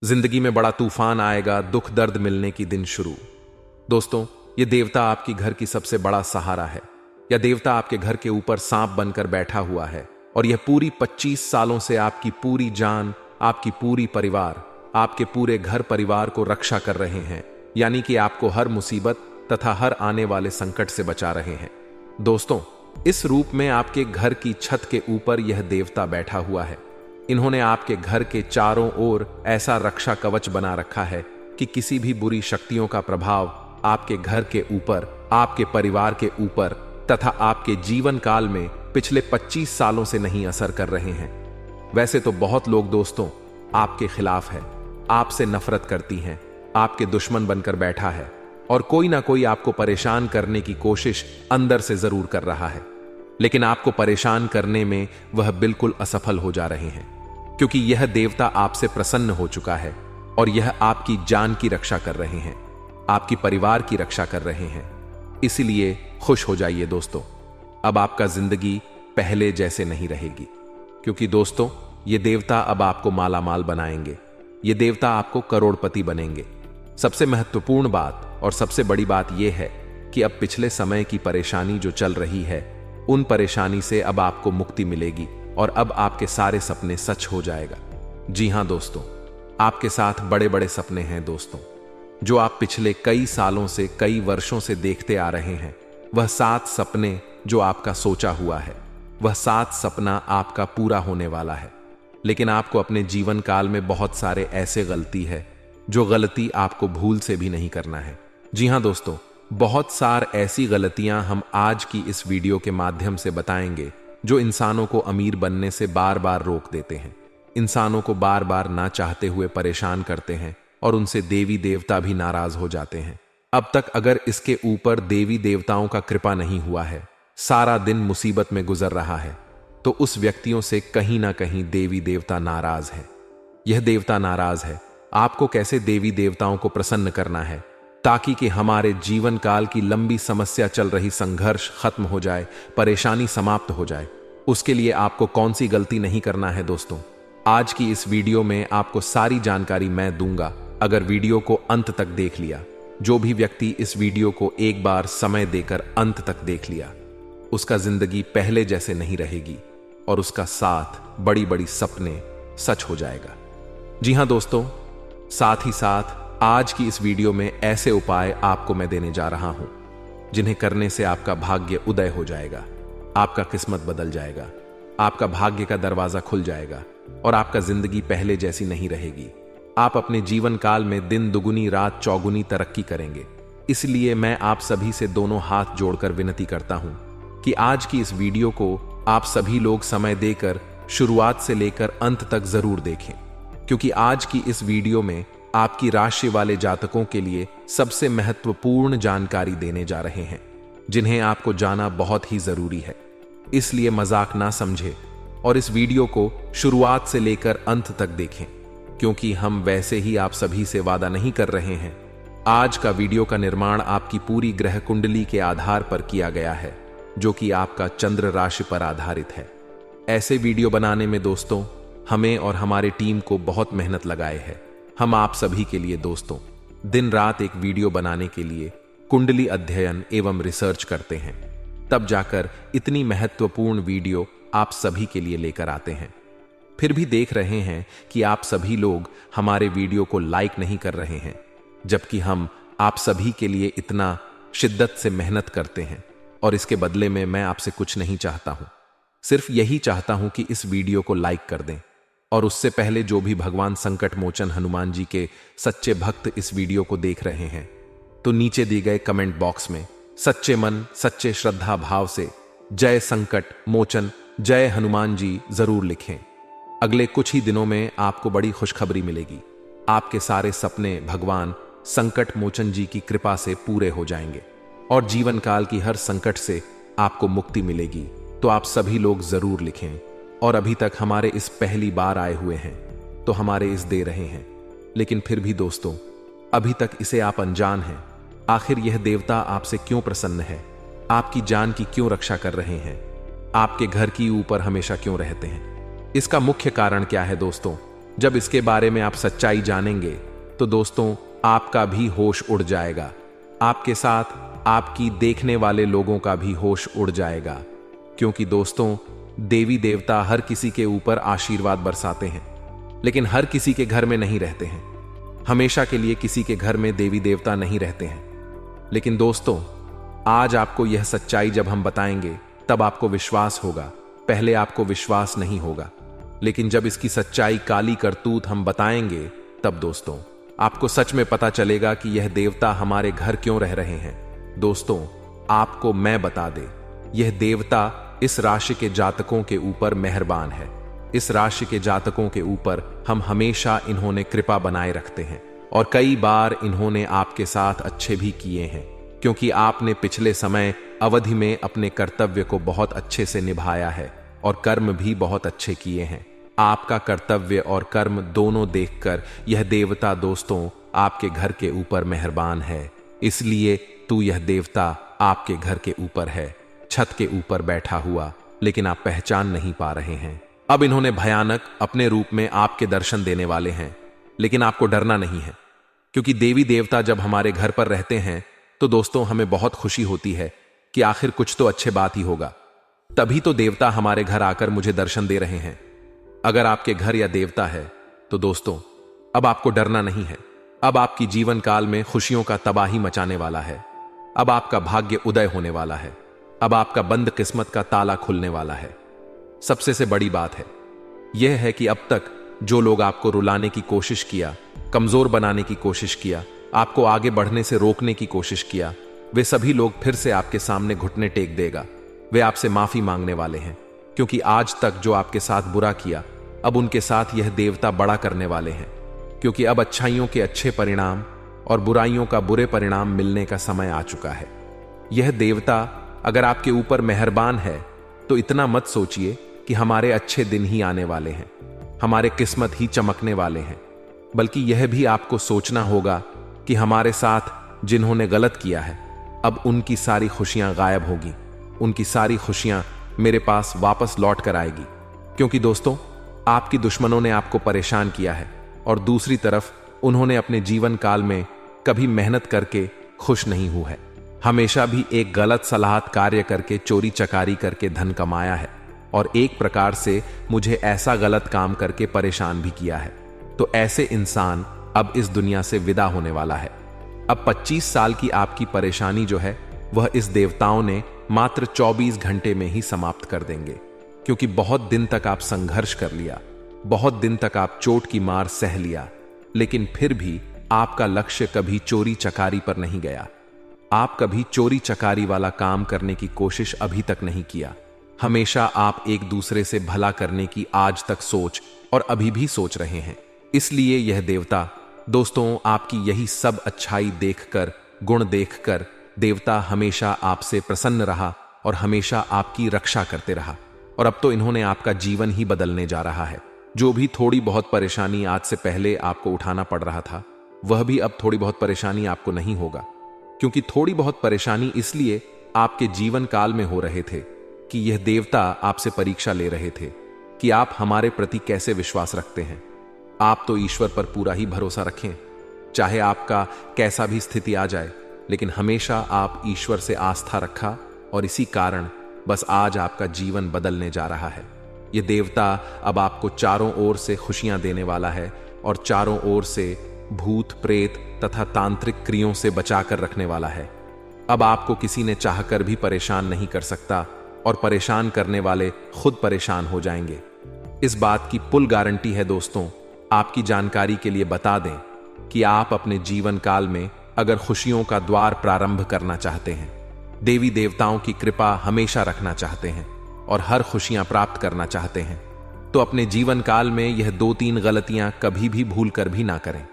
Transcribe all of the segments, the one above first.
जिंदगी में बड़ा तूफान आएगा, दुख दर्द मिलने की दिन शुरू। दोस्तों, ये देवता आपकी घर की सबसे बड़ा सहारा है। यह देवता आपके घर के ऊपर सांप बनकर बैठा हुआ है और यह पूरी 25 सालों से आपकी पूरी जान, आपकी पूरी परिवार, आपके पूरे घर परिवार को रक्षा कर रहे हैं, यानी कि आपको हर मुसीबत तथा हर आने वाले संकट से बचा रहे हैं। दोस्तों, इस रूप में आपके घर की छत के ऊपर यह देवता बैठा हुआ है। इन्होंने आपके घर के चारों ओर ऐसा रक्षा कवच बना रखा है कि किसी भी बुरी शक्तियों का प्रभाव आपके घर के ऊपर, आपके परिवार के ऊपर तथा आपके जीवन काल में पिछले 25 सालों से नहीं असर कर रहे हैं। वैसे तो बहुत लोग दोस्तों आपके खिलाफ है, आपसे नफरत करती हैं, आपके दुश्मन बनकर बैठा है और कोई ना कोई आपको परेशान करने की कोशिश अंदर से जरूर कर रहा है, लेकिन आपको परेशान करने में वह बिल्कुल असफल हो जा रहे हैं, क्योंकि यह देवता आपसे प्रसन्न हो चुका है और यह आपकी जान की रक्षा कर रहे हैं, आपकी परिवार की रक्षा कर रहे हैं। इसलिए खुश हो जाइए दोस्तों, अब आपका जिंदगी पहले जैसे नहीं रहेगी, क्योंकि दोस्तों ये देवता अब आपको मालामाल बनाएंगे, ये देवता आपको करोड़पति बनेंगे। सबसे महत्वपूर्ण बात और सबसे बड़ी बात यह है कि अब पिछले समय की परेशानी जो चल रही है, उन परेशानी से अब आपको मुक्ति मिलेगी और अब आपके सारे सपने सच हो जाएगा। जी हां दोस्तों, आपके साथ बड़े बड़े सपने हैं दोस्तों, जो आप पिछले कई सालों से, कई वर्षों से देखते आ रहे हैं। वह 7 सपने जो आपका सोचा हुआ है, वह 7 सपना आपका पूरा होने वाला है। लेकिन आपको अपने जीवन काल में बहुत सारे ऐसे गलती है जो गलती आपको भूल से भी नहीं करना है। जी हां दोस्तों, बहुत सार ऐसी गलतियां हम आज की इस वीडियो के माध्यम से बताएंगे जो इंसानों को अमीर बनने से बार बार रोक देते हैं, इंसानों को बार बार ना चाहते हुए परेशान करते हैं और उनसे देवी देवता भी नाराज हो जाते हैं। अब तक अगर इसके ऊपर देवी देवताओं का कृपा नहीं हुआ है, सारा दिन मुसीबत में गुजर रहा है, तो उस व्यक्तियों से कहीं ना कहीं देवी देवता नाराज है। यह देवता नाराज है। आपको कैसे देवी देवताओं को प्रसन्न करना है ताकि कि हमारे जीवन काल की लंबी समस्या चल रही संघर्ष खत्म हो जाए, परेशानी समाप्त हो जाए। उसके लिए आपको कौन सी गलती नहीं करना है दोस्तों, आज की इस वीडियो में आपको सारी जानकारी मैं दूंगा। अगर वीडियो को अंत तक देख लिया, जो भी व्यक्ति इस वीडियो को एक बार समय देकर अंत तक देख लिया, उसका जिंदगी पहले जैसे नहीं रहेगी और उसका साथ बड़ी बड़ी सपने सच हो जाएगा। जी हां दोस्तों, साथ ही साथ आज की इस वीडियो में ऐसे उपाय आपको मैं देने जा रहा हूं जिन्हें करने से आपका भाग्य उदय हो जाएगा, आपका किस्मत बदल जाएगा, आपका भाग्य का दरवाजा खुल जाएगा और आपका जिंदगी पहले जैसी नहीं रहेगी। आप अपने जीवन काल में दिन दुगुनी रात चौगुनी तरक्की करेंगे। इसलिए मैं आप सभी से दोनों हाथ जोड़कर विनती करता हूं कि आज की इस वीडियो को आप सभी लोग समय देकर शुरुआत से लेकर अंत तक जरूर देखें, क्योंकि आज की इस वीडियो में आपकी राशि वाले जातकों के लिए सबसे महत्वपूर्ण जानकारी देने जा रहे हैं, जिन्हें आपको जाना बहुत ही जरूरी है। इसलिए मजाक ना समझे और इस वीडियो को शुरुआत से लेकर अंत तक देखें, क्योंकि हम वैसे ही आप सभी से वादा नहीं कर रहे हैं। आज का वीडियो का निर्माण आपकी पूरी ग्रह कुंडली के आधार पर किया गया है, जो कि आपका चंद्र राशि पर आधारित है। ऐसे वीडियो बनाने में दोस्तों हमें और हमारे टीम को बहुत मेहनत लगाए है। हम आप सभी के लिए दोस्तों दिन रात एक वीडियो बनाने के लिए कुंडली अध्ययन एवं रिसर्च करते हैं, तब जाकर इतनी महत्वपूर्ण वीडियो आप सभी के लिए लेकर आते हैं। फिर भी देख रहे हैं कि आप सभी लोग हमारे वीडियो को लाइक नहीं कर रहे हैं, जबकि हम आप सभी के लिए इतना शिद्दत से मेहनत करते हैं और इसके बदले में मैं आपसे कुछ नहीं चाहता हूं, सिर्फ यही चाहता हूं कि इस वीडियो को लाइक कर दें। और उससे पहले जो भी भगवान संकट मोचन हनुमान जी के सच्चे भक्त इस वीडियो को देख रहे हैं, तो नीचे दिए गए कमेंट बॉक्स में सच्चे मन सच्चे श्रद्धा भाव से जय संकट मोचन जय हनुमान जी जरूर लिखें। अगले कुछ ही दिनों में आपको बड़ी खुशखबरी मिलेगी। आपके सारे सपने भगवान संकट मोचन जी की कृपा से पूरे हो जाएंगे और जीवन काल की हर संकट से आपको मुक्ति मिलेगी। तो आप सभी लोग जरूर लिखें। और अभी तक हमारे इस पहली बार आए हुए हैं तो हमारे इस दे रहे हैं, लेकिन फिर भी दोस्तों अभी तक इसे आप अनजान हैं। आखिर यह देवता आपसे क्यों प्रसन्न है, आपकी जान की क्यों रक्षा कर रहे हैं, आपके घर की ऊपर हमेशा क्यों रहते हैं? इसका मुख्य कारण क्या है दोस्तों? जब इसके बारे में आप सच्चाई जानेंगे तो दोस्तों आपका भी होश उड़ जाएगा, आपके साथ आपकी देखने वाले लोगों का भी होश उड़ जाएगा। क्योंकि दोस्तों देवी देवता हर किसी के ऊपर आशीर्वाद बरसाते हैं, लेकिन हर किसी के घर में नहीं रहते हैं। हमेशा के लिए किसी के घर में देवी देवता नहीं रहते हैं। लेकिन दोस्तों आज आपको यह सच्चाई जब हम बताएंगे तब आपको विश्वास होगा। पहले आपको विश्वास नहीं होगा, लेकिन जब इसकी सच्चाई काली करतूत हम बताएंगे तब दोस्तों आपको सच में पता चलेगा कि यह देवता हमारे घर क्यों रह रहे हैं। दोस्तों आपको मैं बता दे, यह देवता इस राशि के जातकों के ऊपर मेहरबान है। इस राशि के जातकों के ऊपर हम हमेशा इन्होंने कृपा बनाए रखते हैं, और कई बार इन्होंने आपके साथ अच्छे भी किए हैं, क्योंकि आपने पिछले समय अवधि में अपने कर्तव्य को बहुत अच्छे से निभाया है और कर्म भी बहुत अच्छे किए हैं। आपका कर्तव्य और कर्म दोनों देखकर यह देवता दोस्तों आपके घर के ऊपर मेहरबान है। इसलिए तू यह देवता आपके घर के ऊपर है, छत के ऊपर बैठा हुआ, लेकिन आप पहचान नहीं पा रहे हैं। अब इन्होंने भयानक अपने रूप में आपके दर्शन देने वाले हैं, लेकिन आपको डरना नहीं है, क्योंकि देवी देवता जब हमारे घर पर रहते हैं तो दोस्तों हमें बहुत खुशी होती है कि आखिर कुछ तो अच्छे बात ही होगा। तभी तो देवता हमारे घर आकर मुझे दर्शन दे रहे हैं। अगर आपके घर या देवता है तो दोस्तों अब आपको डरना नहीं है। अब आपकी जीवन काल में खुशियों का तबाही मचाने वाला है। अब आपका भाग्य उदय होने वाला है। अब आपका बंद किस्मत का ताला खुलने वाला है। सबसे से बड़ी बात है यह है कि अब तक जो लोग आपको रुलाने की कोशिश किया, कमजोर बनाने की कोशिश किया, आपको आगे बढ़ने से रोकने की कोशिश किया, वे सभी लोग फिर से आपके सामने घुटने टेक देगा। वे आपसे माफी मांगने वाले हैं, क्योंकि आज तक जो आपके साथ बुरा किया अब उनके साथ यह देवता बड़ा करने वाले हैं। क्योंकि अब अच्छाइयों के अच्छे परिणाम और बुराइयों का बुरे परिणाम मिलने का समय आ चुका है। यह देवता अगर आपके ऊपर मेहरबान है तो इतना मत सोचिए कि हमारे अच्छे दिन ही आने वाले हैं, हमारे किस्मत ही चमकने वाले हैं, बल्कि यह भी आपको सोचना होगा कि हमारे साथ जिन्होंने गलत किया है अब उनकी सारी खुशियां गायब होगी, उनकी सारी खुशियां मेरे पास वापस लौट कर आएगी। क्योंकि दोस्तों आपकी दुश्मनों ने आपको परेशान किया है और दूसरी तरफ उन्होंने अपने जीवन काल में कभी मेहनत करके खुश नहीं हुए है। हमेशा भी एक गलत सलाहत कार्य करके चोरी चकारी करके धन कमाया है और एक प्रकार से मुझे ऐसा गलत काम करके परेशान भी किया है। तो ऐसे इंसान अब इस दुनिया से विदा होने वाला है। अब 25 साल की आपकी परेशानी जो है वह इस देवताओं ने मात्र 24 घंटे में ही समाप्त कर देंगे। क्योंकि बहुत दिन तक आप संघर्ष कर लिया, बहुत दिन तक आप चोट की मार सह लिया, लेकिन फिर भी आपका लक्ष्य कभी चोरी चकारी पर नहीं गया। आप कभी चोरी चकारी वाला काम करने की कोशिश अभी तक नहीं किया। हमेशा आप एक दूसरे से भला करने की आज तक सोच और अभी भी सोच रहे हैं। इसलिए यह देवता दोस्तों आपकी यही सब अच्छाई देखकर, गुण देखकर देवता हमेशा आपसे प्रसन्न रहा और हमेशा आपकी रक्षा करते रहा। और अब तो इन्होंने आपका जीवन ही बदलने जा रहा है। जो भी थोड़ी बहुत परेशानी आज से पहले आपको उठाना पड़ रहा था, वह भी अब थोड़ी बहुत परेशानी आपको नहीं होगा। क्योंकि थोड़ी बहुत परेशानी इसलिए आपके जीवन काल में हो रहे थे कि यह देवता आपसे परीक्षा ले रहे थे कि आप हमारे प्रति कैसे विश्वास रखते हैं। आप तो ईश्वर पर पूरा ही भरोसा रखें, चाहे आपका कैसा भी स्थिति आ जाए, लेकिन हमेशा आप ईश्वर से आस्था रखा और इसी कारण बस आज आपका जीवन बदलने जा रहा है। यह देवता अब आपको चारों ओर से खुशियां देने वाला है और चारों ओर से भूत प्रेत तथा तांत्रिक क्रियों से बचाकर रखने वाला है। अब आपको किसी ने चाहकर भी परेशान नहीं कर सकता और परेशान करने वाले खुद परेशान हो जाएंगे। इस बात की फुल गारंटी है दोस्तों। आपकी जानकारी के लिए बता दें कि आप अपने जीवन काल में अगर खुशियों का द्वार प्रारंभ करना चाहते हैं, देवी देवताओं की कृपा हमेशा रखना चाहते हैं और हर खुशियां प्राप्त करना चाहते हैं, तो अपने जीवन काल में यह 2-3 गलतियां कभी भी भूल कर भी ना करें।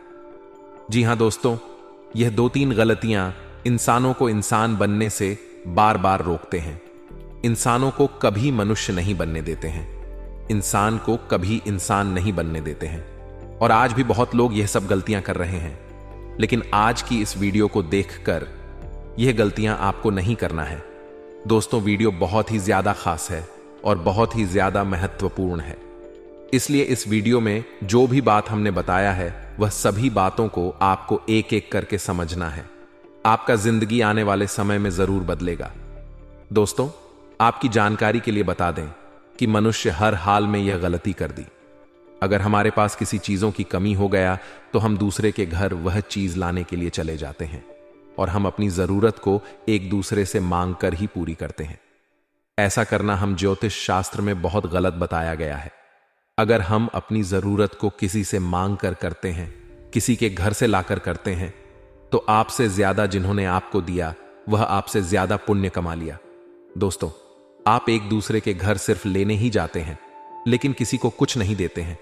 जी हां दोस्तों, यह 2-3 गलतियां इंसानों को इंसान बनने से बार बार रोकते हैं। इंसानों को कभी मनुष्य नहीं बनने देते हैं, इंसान को कभी इंसान नहीं बनने देते हैं। और आज भी बहुत लोग यह सब गलतियां कर रहे हैं, लेकिन आज की इस वीडियो को देखकर यह गलतियां आपको नहीं करना है। दोस्तों वीडियो बहुत ही ज्यादा खास है और बहुत ही ज्यादा महत्वपूर्ण है। इसलिए इस वीडियो में जो भी बात हमने बताया है वह सभी बातों को आपको एक एक करके समझना है। आपका जिंदगी आने वाले समय में जरूर बदलेगा। दोस्तों, आपकी जानकारी के लिए बता दें कि मनुष्य हर हाल में यह गलती कर दी। अगर हमारे पास किसी चीजों की कमी हो गया तो हम दूसरे के घर वह चीज लाने के लिए चले जाते हैं और हम अपनी जरूरत को एक दूसरे से मांग कर ही पूरी करते हैं। ऐसा करना हम ज्योतिष शास्त्र में बहुत गलत बताया गया है। अगर हम अपनी जरूरत को किसी से मांग कर करते हैं, किसी के घर से लाकर करते हैं, तो आपसे ज्यादा जिन्होंने आपको दिया वह आपसे ज्यादा पुण्य कमा लिया। दोस्तों, आप एक दूसरे के घर सिर्फ लेने ही जाते हैं लेकिन किसी को कुछ नहीं देते हैं,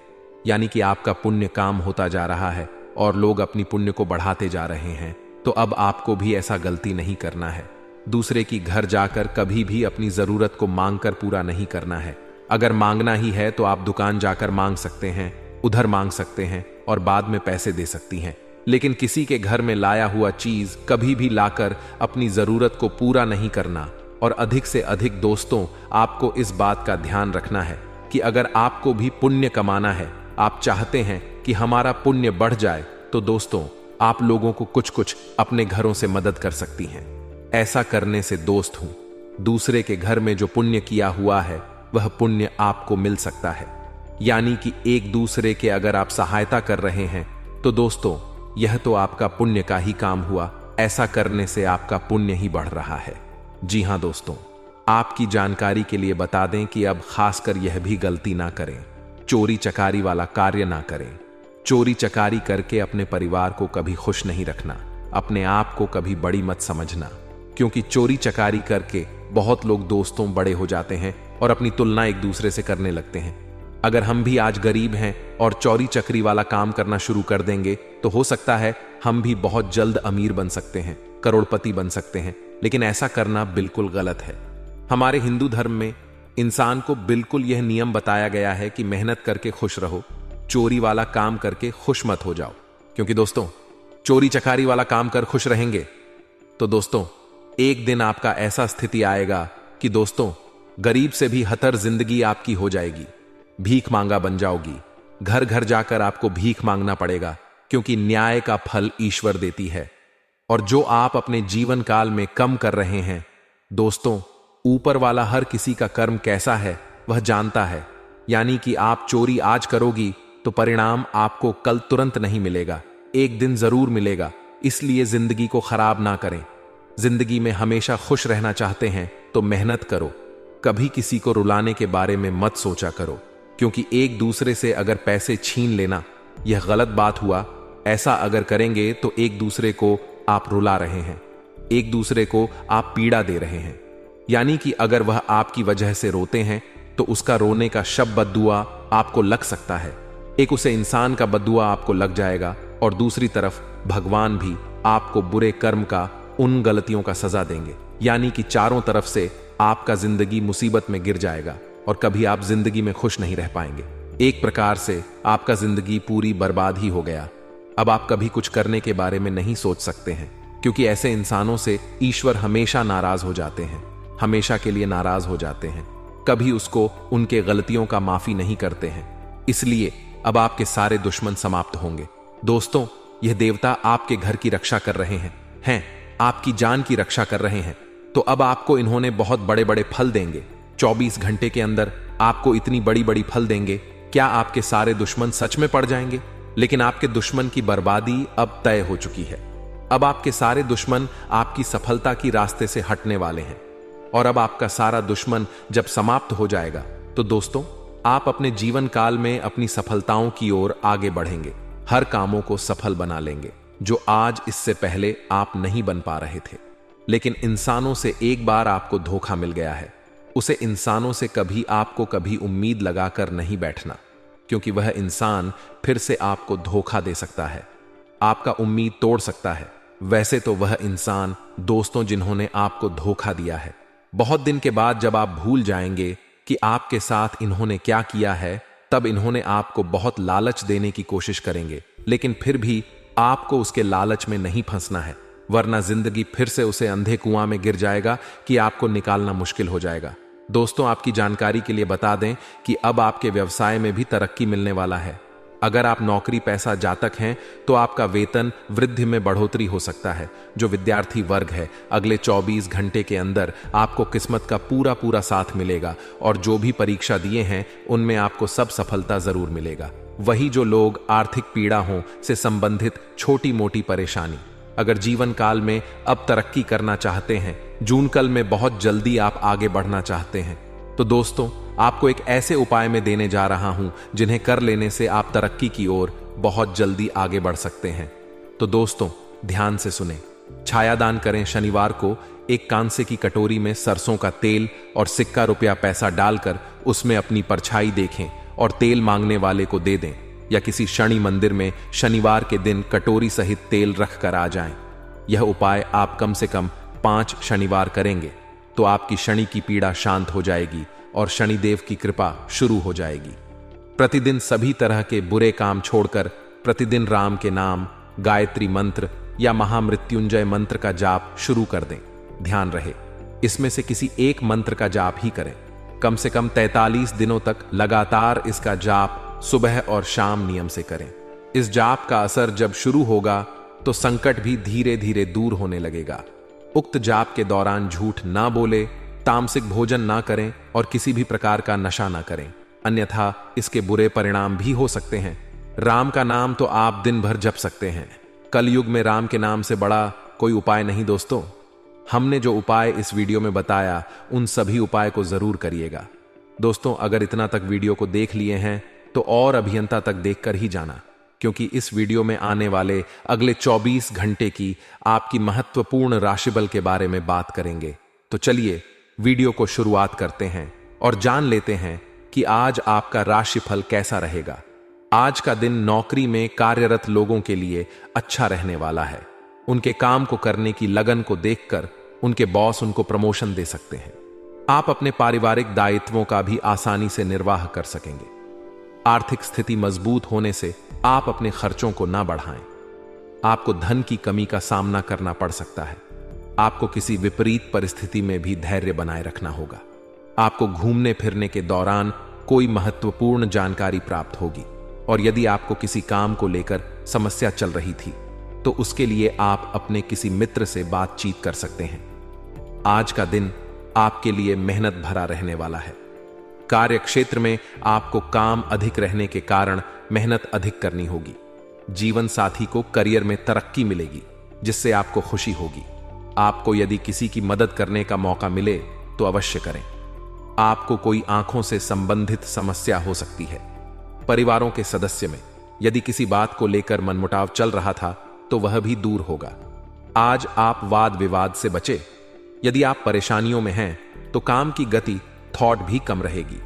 यानी कि आपका पुण्य काम होता जा रहा है और लोग अपनी पुण्य को बढ़ाते जा रहे हैं। तो अब आपको भी ऐसा गलती नहीं करना है। दूसरे की घर जाकर कभी भी अपनी जरूरत को मांग कर पूरा नहीं करना है। अगर मांगना ही है तो आप दुकान जाकर मांग सकते हैं, उधर मांग सकते हैं और बाद में पैसे दे सकती हैं, लेकिन किसी के घर में लाया हुआ चीज कभी भी लाकर अपनी जरूरत को पूरा नहीं करना। और अधिक से अधिक दोस्तों, आपको इस बात का ध्यान रखना है कि अगर आपको भी पुण्य कमाना है, आप चाहते हैं कि हमारा पुण्य बढ़ जाए, तो दोस्तों आप लोगों को कुछ कुछ अपने घरों से मदद कर सकती हैं। ऐसा करने से दोस्त हूं, दूसरे के घर में जो पुण्य किया हुआ है वह पुण्य आपको मिल सकता है। यानी कि एक दूसरे के अगर आप सहायता कर रहे हैं तो दोस्तों यह तो आपका पुण्य का ही काम हुआ। ऐसा करने से आपका पुण्य ही बढ़ रहा है। जी हां दोस्तों, आपकी जानकारी के लिए बता दें कि अब खासकर यह भी गलती ना करें, चोरी चकारी वाला कार्य ना करें। चोरी चकारी करके अपने परिवार को कभी खुश नहीं रखना, अपने आप को कभी बड़ी मत समझना, क्योंकि चोरी चकारी करके बहुत लोग दोस्तों बड़े हो जाते हैं और अपनी तुलना एक दूसरे से करने लगते हैं। अगर हम भी आज गरीब हैं और चोरी चकरी वाला काम करना शुरू कर देंगे तो हो सकता है हम भी बहुत जल्द अमीर बन सकते हैं, करोड़पति बन सकते हैं, लेकिन ऐसा करना बिल्कुल गलत है। हमारे हिंदू धर्म में इंसान को बिल्कुल यह नियम बताया गया है कि मेहनत करके खुश रहो, चोरी वाला काम करके खुश मत हो जाओ। क्योंकि दोस्तों चोरी चकारी वाला काम कर खुश रहेंगे तो दोस्तों एक दिन आपका ऐसा स्थिति आएगा कि दोस्तों गरीब से भी हतर जिंदगी आपकी हो जाएगी, भीख मांगा बन जाओगी। घर घर जाकर आपको भीख मांगना पड़ेगा, क्योंकि न्याय का फल ईश्वर देती है। और जो आप अपने जीवन काल में कम कर रहे हैं दोस्तों, ऊपर वाला हर किसी का कर्म कैसा है वह जानता है। यानी कि आप चोरी आज करोगी तो परिणाम आपको कल तुरंत नहीं मिलेगा, एक दिन जरूर मिलेगा। इसलिए जिंदगी को खराब ना करें। जिंदगी में हमेशा खुश रहना चाहते हैं तो मेहनत करो, कभी किसी को रुलाने के बारे में मत सोचा करो, क्योंकि एक दूसरे से अगर पैसे छीन लेना यह गलत बात हुआ। ऐसा अगर करेंगे तो एक दूसरे को आप रुला रहे हैं, एक दूसरे को आप पीड़ा दे रहे हैं। यानी कि अगर वह आपकी वजह से रोते हैं तो उसका रोने का शब्द बद्दुआ आपको लग सकता है, एक उसे इंसान का बद्दुआ आपको लग जाएगा और दूसरी तरफ भगवान भी आपको बुरे कर्म का, उन गलतियों का सजा देंगे। यानी कि चारों तरफ से आपका जिंदगी मुसीबत में गिर जाएगा और कभी आप जिंदगी में खुश नहीं रह पाएंगे। एक प्रकार से आपका जिंदगी पूरी बर्बाद ही हो गया। अब आप कभी कुछ करने के बारे में नहीं सोच सकते हैं, क्योंकि ऐसे इंसानों से ईश्वर हमेशा नाराज हो जाते हैं, हमेशा के लिए नाराज हो जाते हैं, कभी उसको उनके गलतियों का माफी नहीं करते हैं। इसलिए अब आपके सारे दुश्मन समाप्त होंगे। दोस्तों, यह देवता आपके घर की रक्षा कर रहे हैं, आपकी जान की रक्षा कर रहे हैं। तो अब आपको इन्होंने बहुत बड़े बड़े फल देंगे। 24 घंटे के अंदर आपको इतनी बड़ी बड़ी फल देंगे। क्या आपके सारे दुश्मन सच में पड़ जाएंगे? लेकिन आपके दुश्मन की बर्बादी अब तय हो चुकी है। अब आपके सारे दुश्मन आपकी सफलता की रास्ते से हटने वाले हैं। और अब आपका सारा दुश्मन जब समाप्त हो जाएगा तो दोस्तों आप अपने जीवन काल में अपनी सफलताओं की ओर आगे बढ़ेंगे, हर कामों को सफल बना लेंगे जो आज इससे पहले आप नहीं बन पा रहे थे। लेकिन इंसानों से एक बार आपको धोखा मिल गया है, उसे इंसानों से कभी आपको कभी उम्मीद लगाकर नहीं बैठना, क्योंकि वह इंसान फिर से आपको धोखा दे सकता है, आपका उम्मीद तोड़ सकता है। वैसे तो वह इंसान दोस्तों जिन्होंने आपको धोखा दिया है, बहुत दिन के बाद जब आप भूल जाएंगे कि आपके साथ इन्होंने क्या किया है, तब इन्होंने आपको बहुत लालच देने की कोशिश करेंगे। लेकिन फिर भी आपको उसके लालच में नहीं फंसना है, वरना जिंदगी फिर से उसे अंधे कुआं में गिर जाएगा कि आपको निकालना मुश्किल हो जाएगा। दोस्तों, आपकी जानकारी के लिए बता दें कि अब आपके व्यवसाय में भी तरक्की मिलने वाला है। अगर आप नौकरी पैसा जातक हैं तो आपका वेतन वृद्धि में बढ़ोतरी हो सकता है। जो विद्यार्थी वर्ग है, अगले 24 घंटे के अंदर आपको किस्मत का पूरा पूरा साथ मिलेगा और जो भी परीक्षा दिए हैं उनमें आपको सब सफलता जरूर मिलेगा। वही जो लोग आर्थिक पीड़ा हों से संबंधित छोटी मोटी परेशानी, अगर जीवन काल में अब तरक्की करना चाहते हैं, जून कल में बहुत जल्दी आप आगे बढ़ना चाहते हैं, तो दोस्तों आपको एक ऐसे उपाय में देने जा रहा हूं जिन्हें कर लेने से आप तरक्की की ओर बहुत जल्दी आगे बढ़ सकते हैं। तो दोस्तों ध्यान से सुने। छायादान करें। शनिवार को एक कांसे की कटोरी में सरसों का तेल और सिक्का रुपया पैसा डालकर उसमें अपनी परछाई देखें और तेल मांगने वाले को दे दें, या किसी शनि मंदिर में शनिवार के दिन कटोरी सहित तेल रख कर आ जाएं। यह उपाय आप कम से कम 5 शनिवार करेंगे तो आपकी शनि की पीड़ा शांत हो जाएगी और शनिदेव की कृपा शुरू हो जाएगी। प्रतिदिन सभी तरह के बुरे काम छोड़कर प्रतिदिन राम के नाम, गायत्री मंत्र या महामृत्युंजय मंत्र का जाप शुरू कर दें। ध्यान रहे, इसमें से किसी एक मंत्र का जाप ही करें। कम से कम 43 दिनों तक लगातार इसका जाप सुबह और शाम नियम से करें। इस जाप का असर जब शुरू होगा तो संकट भी धीरे धीरे दूर होने लगेगा। उक्त जाप के दौरान झूठ ना बोले, तामसिक भोजन ना करें और किसी भी प्रकार का नशा ना करें, अन्यथा इसके बुरे परिणाम भी हो सकते हैं। राम का नाम तो आप दिन भर जप सकते हैं, कलयुग में राम के नाम से बड़ा कोई उपाय नहीं। दोस्तों, हमने जो उपाय इस वीडियो में बताया उन सभी उपाय को जरूर करिएगा। दोस्तों, अगर इतना तक वीडियो को देख लिए हैं तो और अभियंता तक देखकर ही जाना, क्योंकि इस वीडियो में आने वाले अगले 24 घंटे की आपकी महत्वपूर्ण राशिबल के बारे में बात करेंगे। तो चलिए वीडियो को शुरुआत करते हैं और जान लेते हैं कि आज आपका राशिफल कैसा रहेगा। आज का दिन नौकरी में कार्यरत लोगों के लिए अच्छा रहने वाला है। उनके काम को करने की लगन को देखकर उनके बॉस उनको प्रमोशन दे सकते हैं। आप अपने पारिवारिक दायित्वों का भी आसानी से निर्वाह कर सकेंगे। आर्थिक स्थिति मजबूत होने से आप अपने खर्चों को ना बढ़ाएं। आपको धन की कमी का सामना करना पड़ सकता है। आपको किसी विपरीत परिस्थिति में भी धैर्य बनाए रखना होगा। आपको घूमने फिरने के दौरान कोई महत्वपूर्ण जानकारी प्राप्त होगी, और यदि आपको किसी काम को लेकर समस्या चल रही थी तो उसके लिए आप अपने किसी मित्र से बातचीत कर सकते हैं। आज का दिन आपके लिए मेहनत भरा रहने वाला है। कार्य क्षेत्र में आपको काम अधिक रहने के कारण मेहनत अधिक करनी होगी। जीवन साथी को करियर में तरक्की मिलेगी, जिससे आपको खुशी होगी। आपको यदि किसी की मदद करने का मौका मिले तो अवश्य करें। आपको कोई आंखों से संबंधित समस्या हो सकती है। परिवारों के सदस्य में यदि किसी बात को लेकर मनमुटाव चल रहा था तो वह भी दूर होगा। आज आप वाद विवाद से बचे। यदि आप परेशानियों में हैं तो काम की गति थॉट भी कम रहेगी।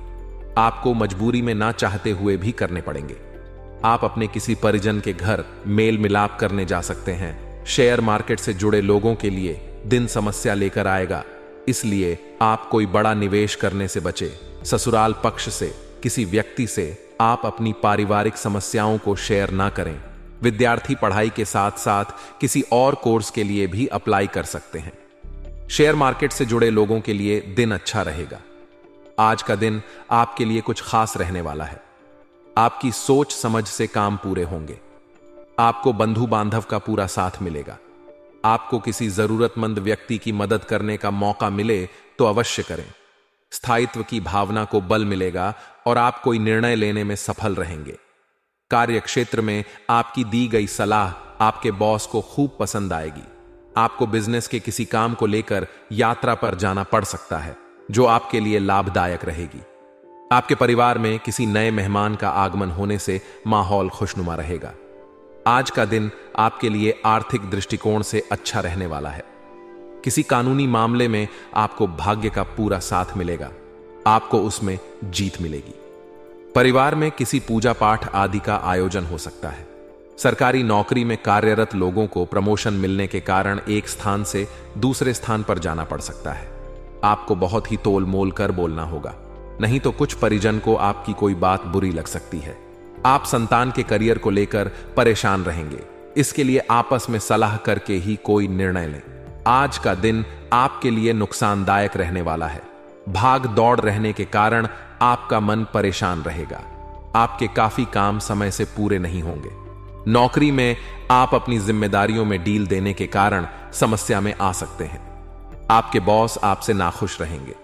आपको मजबूरी में ना चाहते हुए भी करने पड़ेंगे। आप अपने किसी परिजन के घर मेल मिलाप करने जा सकते हैं। शेयर मार्केट से जुड़े लोगों के लिए दिन समस्या लेकर आएगा, इसलिए आप कोई बड़ा निवेश करने से बचे। ससुराल पक्ष से किसी व्यक्ति से आप अपनी पारिवारिक समस्याओं को शेयर ना करें। विद्यार्थी पढ़ाई के साथ साथ किसी और कोर्स के लिए भी अप्लाई कर सकते हैं। शेयर मार्केट से जुड़े लोगों के लिए दिन अच्छा रहेगा। आज का दिन आपके लिए कुछ खास रहने वाला है। आपकी सोच समझ से काम पूरे होंगे। आपको बंधु बांधव का पूरा साथ मिलेगा। आपको किसी जरूरतमंद व्यक्ति की मदद करने का मौका मिले तो अवश्य करें। स्थायित्व की भावना को बल मिलेगा और आप कोई निर्णय लेने में सफल रहेंगे। कार्य क्षेत्र में आपकी दी गई सलाह आपके बॉस को खूब पसंद आएगी। आपको बिजनेस के किसी काम को लेकर यात्रा पर जाना पड़ सकता है, जो आपके लिए लाभदायक रहेगी। आपके परिवार में किसी नए मेहमान का आगमन होने से माहौल खुशनुमा रहेगा। आज का दिन आपके लिए आर्थिक दृष्टिकोण से अच्छा रहने वाला है। किसी कानूनी मामले में आपको भाग्य का पूरा साथ मिलेगा। आपको उसमें जीत मिलेगी। परिवार में किसी पूजा पाठ आदि का आयोजन हो सकता है। सरकारी नौकरी में कार्यरत लोगों को प्रमोशन मिलने के कारण एक स्थान से दूसरे स्थान पर जाना पड़ सकता है। आपको बहुत ही तोल मोल कर बोलना होगा, नहीं तो कुछ परिजन को आपकी कोई बात बुरी लग सकती है। आप संतान के करियर को लेकर परेशान रहेंगे, इसके लिए आपस में सलाह करके ही कोई निर्णय लें। आज का दिन आपके लिए नुकसानदायक रहने वाला है। भाग दौड़ रहने के कारण आपका मन परेशान रहेगा। आपके काफी काम समय से पूरे नहीं होंगे। नौकरी में आप अपनी जिम्मेदारियों में डील देने के कारण समस्या में आ सकते हैं। आपके बॉस आपसे नाखुश रहेंगे।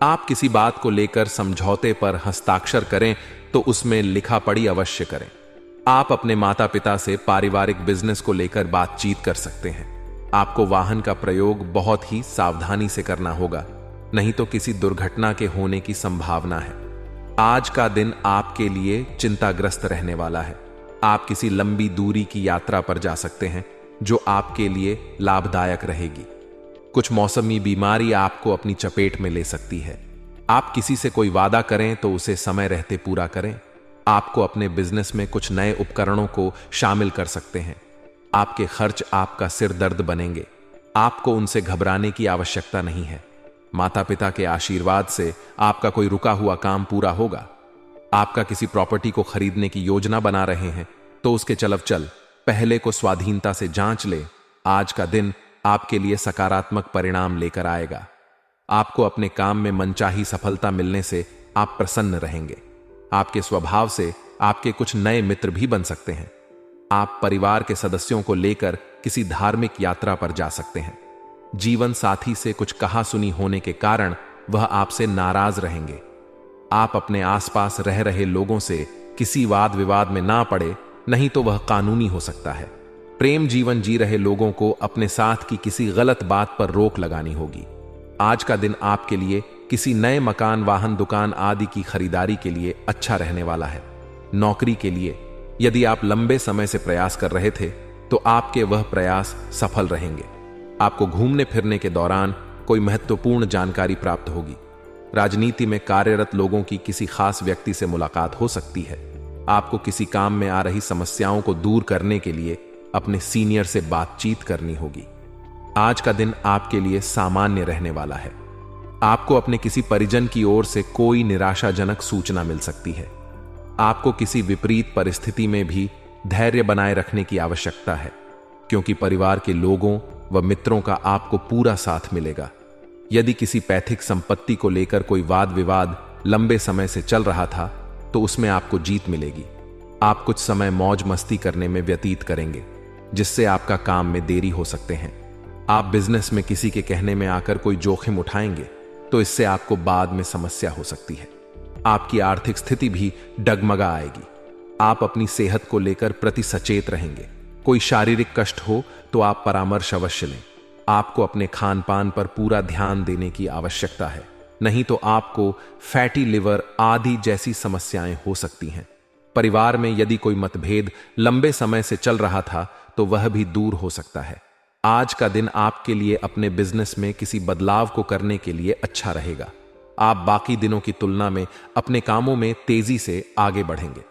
आप किसी बात को लेकर समझौते पर हस्ताक्षर करें तो उसमें लिखा पढ़ी अवश्य करें। आप अपने माता पिता से पारिवारिक बिजनेस को लेकर बातचीत कर सकते हैं। आपको वाहन का प्रयोग बहुत ही सावधानी से करना होगा, नहीं तो किसी दुर्घटना के होने की संभावना है। आज का दिन आपके लिए चिंताग्रस्त रहने वाला है। आप किसी लंबी दूरी की यात्रा पर जा सकते हैं जो आपके लिए लाभदायक रहेगी। कुछ मौसमी बीमारी आपको अपनी चपेट में ले सकती है। आप किसी से कोई वादा करें तो उसे समय रहते पूरा करें। आपको अपने बिजनेस में कुछ नए उपकरणों को शामिल कर सकते हैं। आपके खर्च आपका सिर दर्द बनेंगे। आपको उनसे घबराने की आवश्यकता नहीं है। माता पिता के आशीर्वाद से आपका कोई रुका हुआ काम पूरा होगा। आपका किसी प्रॉपर्टी को खरीदने की योजना बना रहे हैं तो उसके चलव-चल पहले को स्वाधीनता से जांच ले। आज का दिन आपके लिए सकारात्मक परिणाम लेकर आएगा। आपको अपने काम में मनचाही सफलता मिलने से आप प्रसन्न रहेंगे। आपके स्वभाव से आपके कुछ नए मित्र भी बन सकते हैं। आप परिवार के सदस्यों को लेकर किसी धार्मिक यात्रा पर जा सकते हैं। जीवन साथी से कुछ कहा सुनी होने के कारण वह आपसे नाराज रहेंगे। आप अपने आसपास रह रहे लोगों से किसी वाद विवाद में ना पड़े, नहीं तो वह कानूनी हो सकता है। प्रेम जीवन जी रहे लोगों को अपने साथ की किसी गलत बात पर रोक लगानी होगी। आज का दिन आपके लिए किसी नए मकान, वाहन, दुकान आदि की खरीदारी के लिए अच्छा रहने वाला है। नौकरी के लिए यदि आप लंबे समय से प्रयास कर रहे थे तो आपके वह प्रयास सफल रहेंगे। आपको घूमने फिरने के दौरान कोई महत्वपूर्ण जानकारी प्राप्त होगी। राजनीति में कार्यरत लोगों की किसी खास व्यक्ति से मुलाकात हो सकती है। आपको किसी काम में आ रही समस्याओं को दूर करने के लिए अपने सीनियर से बातचीत करनी होगी। आज का दिन आपके लिए सामान्य रहने वाला है। आपको अपने किसी परिजन की ओर से कोई निराशाजनक सूचना मिल सकती है। आपको किसी विपरीत परिस्थिति में भी धैर्य बनाए रखने की आवश्यकता है, क्योंकि परिवार के लोगों व मित्रों का आपको पूरा साथ मिलेगा। यदि किसी पैतृक संपत्ति को लेकर कोई वाद विवाद लंबे समय से चल रहा था तो उसमें आपको जीत मिलेगी। आप कुछ समय मौज मस्ती करने में व्यतीत करेंगे, जिससे आपका काम में देरी हो सकते हैं। आप बिजनेस में किसी के कहने में आकर कोई जोखिम उठाएंगे तो इससे आपको बाद में समस्या हो सकती है। आपकी आर्थिक स्थिति भी डगमगा आएगी। आप अपनी सेहत को लेकर प्रति सचेत रहेंगे। कोई शारीरिक कष्ट हो तो आप परामर्श अवश्य लें। आपको अपने खान पान पर पूरा ध्यान देने की आवश्यकता है, नहीं तो आपको फैटी लिवर आदि जैसी समस्याएं हो सकती हैं। परिवार में यदि कोई मतभेद लंबे समय से चल रहा था तो वह भी दूर हो सकता है। आज का दिन आपके लिए अपने बिजनेस में किसी बदलाव को करने के लिए अच्छा रहेगा। आप बाकी दिनों की तुलना में अपने कामों में तेजी से आगे बढ़ेंगे।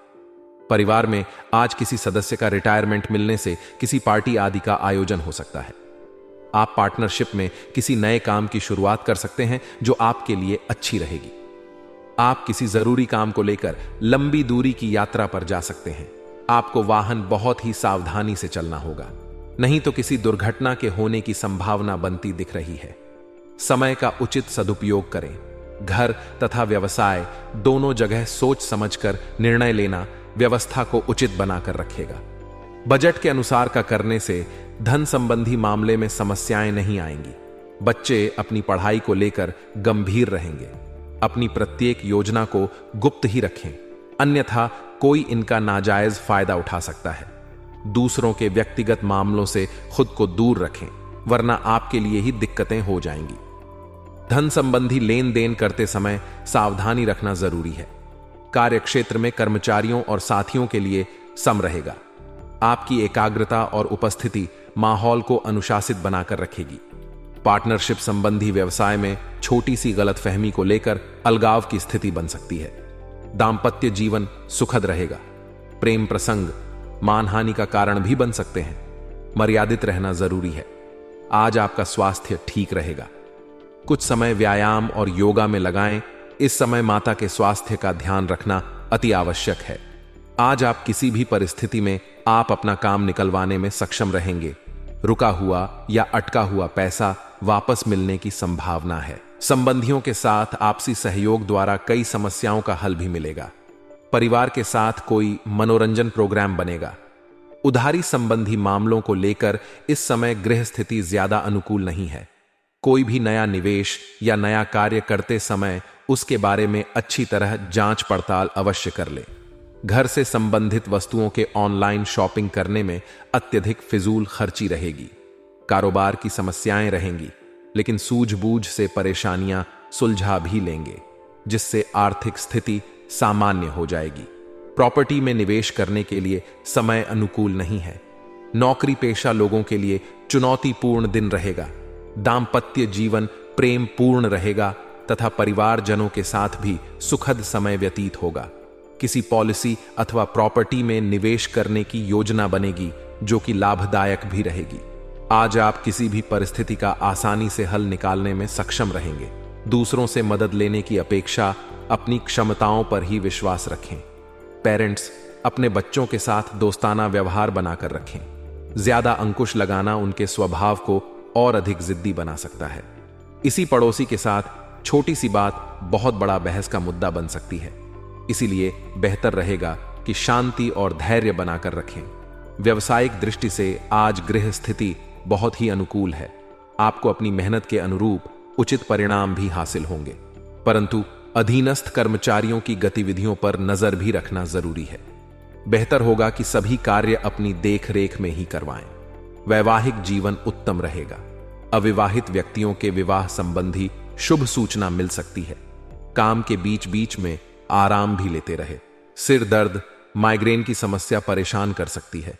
परिवार में आज किसी सदस्य का रिटायरमेंट मिलने से किसी पार्टी आदि का आयोजन हो सकता है। आप पार्टनरशिप में किसी नए काम की शुरुआत कर सकते हैं जो आपके लिए अच्छी रहेगी। आप किसी जरूरी काम को लेकर लंबी दूरी की यात्रा पर जा सकते हैं। आपको वाहन बहुत ही सावधानी से चलना होगा, नहीं तो किसी दुर्घटना के होने की संभावना बनती दिख रही है। समय का उचित सदुपयोग करें। घर तथा व्यवसाय दोनों जगह सोच समझकर निर्णय लेना व्यवस्था को उचित बनाकर रखेगा। बजट के अनुसार का करने से धन संबंधी मामले में समस्याएं नहीं आएंगी। बच्चे अपनी पढ़ाई को लेकर गंभीर रहेंगे। अपनी प्रत्येक योजना को गुप्त ही रखें, अन्यथा कोई इनका नाजायज फायदा उठा सकता है। दूसरों के व्यक्तिगत मामलों से खुद को दूर रखें, वरना आपके लिए ही दिक्कतें हो जाएंगी। धन संबंधी लेन देन करते समय सावधानी रखना जरूरी है। कार्यक्षेत्र में कर्मचारियों और साथियों के लिए सम रहेगा। आपकी एकाग्रता और उपस्थिति माहौल को अनुशासित बनाकर रखेगी। पार्टनरशिप संबंधी व्यवसाय में छोटी सी गलतफहमी को लेकर अलगाव की स्थिति बन सकती है। दांपत्य जीवन सुखद रहेगा। प्रेम प्रसंग मानहानि का कारण भी बन सकते हैं। मर्यादित रहना जरूरी है। आज आपका स्वास्थ्य ठीक रहेगा। कुछ समय व्यायाम और योगा में लगाएं। इस समय माता के स्वास्थ्य का ध्यान रखना अति आवश्यक है। आज आप किसी भी परिस्थिति में आप अपना काम निकलवाने में सक्षम रहेंगे। रुका हुआ या अटका हुआ पैसा वापस मिलने की संभावना है। संबंधियों के साथ आपसी सहयोग द्वारा कई समस्याओं का हल भी मिलेगा। परिवार के साथ कोई मनोरंजन प्रोग्राम बनेगा। उधारी संबंधी मामलों को लेकर इस समय गृह स्थिति ज्यादा अनुकूल नहीं है। कोई भी नया निवेश या नया कार्य करते समय उसके बारे में अच्छी तरह जांच पड़ताल अवश्य कर ले। घर से संबंधित वस्तुओं के ऑनलाइन शॉपिंग करने में अत्यधिक फिजूल खर्ची रहेगी। कारोबार की समस्याएं रहेंगी, लेकिन सूझबूझ से परेशानियां सुलझा भी लेंगे, जिससे आर्थिक स्थिति सामान्य हो जाएगी। प्रॉपर्टी में निवेश करने के लिए समय अनुकूल नहीं है। नौकरी पेशा लोगों के लिए चुनौतीपूर्ण दिन रहेगा। दाम्पत्य जीवन प्रेम पूर्ण रहेगा तथा परिवारजनों के साथ भी सुखद समय व्यतीत होगा। किसी पॉलिसी अथवा प्रॉपर्टी में निवेश करने की योजना बनेगी जो कि लाभदायक भी रहेगी। आज आप किसी भी परिस्थिति का आसानी से हल निकालने में सक्षम रहेंगे। दूसरों से मदद लेने की अपेक्षा अपनी क्षमताओं पर ही विश्वास रखें। पेरेंट्स अपने बच्चों के साथ दोस्ताना व्यवहार बनाकर रखें। ज्यादा अंकुश लगाना उनके स्वभाव को और अधिक जिद्दी बना सकता है। इसी पड़ोसी के साथ छोटी सी बात बहुत बड़ा बहस का मुद्दा बन सकती है। इसीलिए बेहतर रहेगा कि शांति और धैर्य बनाकर रखें। व्यवसायिक दृष्टि से आज गृह स्थिति बहुत ही अनुकूल है। आपको अपनी मेहनत के अनुरूप उचित परिणाम भी हासिल होंगे, परंतु अधीनस्थ कर्मचारियों की गतिविधियों पर नजर भी रखना जरूरी है। बेहतर होगा कि सभी कार्य अपनी देखरेख में ही करवाएं। वैवाहिक जीवन उत्तम रहेगा। अविवाहित व्यक्तियों के विवाह संबंधी शुभ सूचना मिल सकती है। काम के बीच बीच में आराम भी लेते रहे। सिर दर्द, माइग्रेन की समस्या परेशान कर सकती है।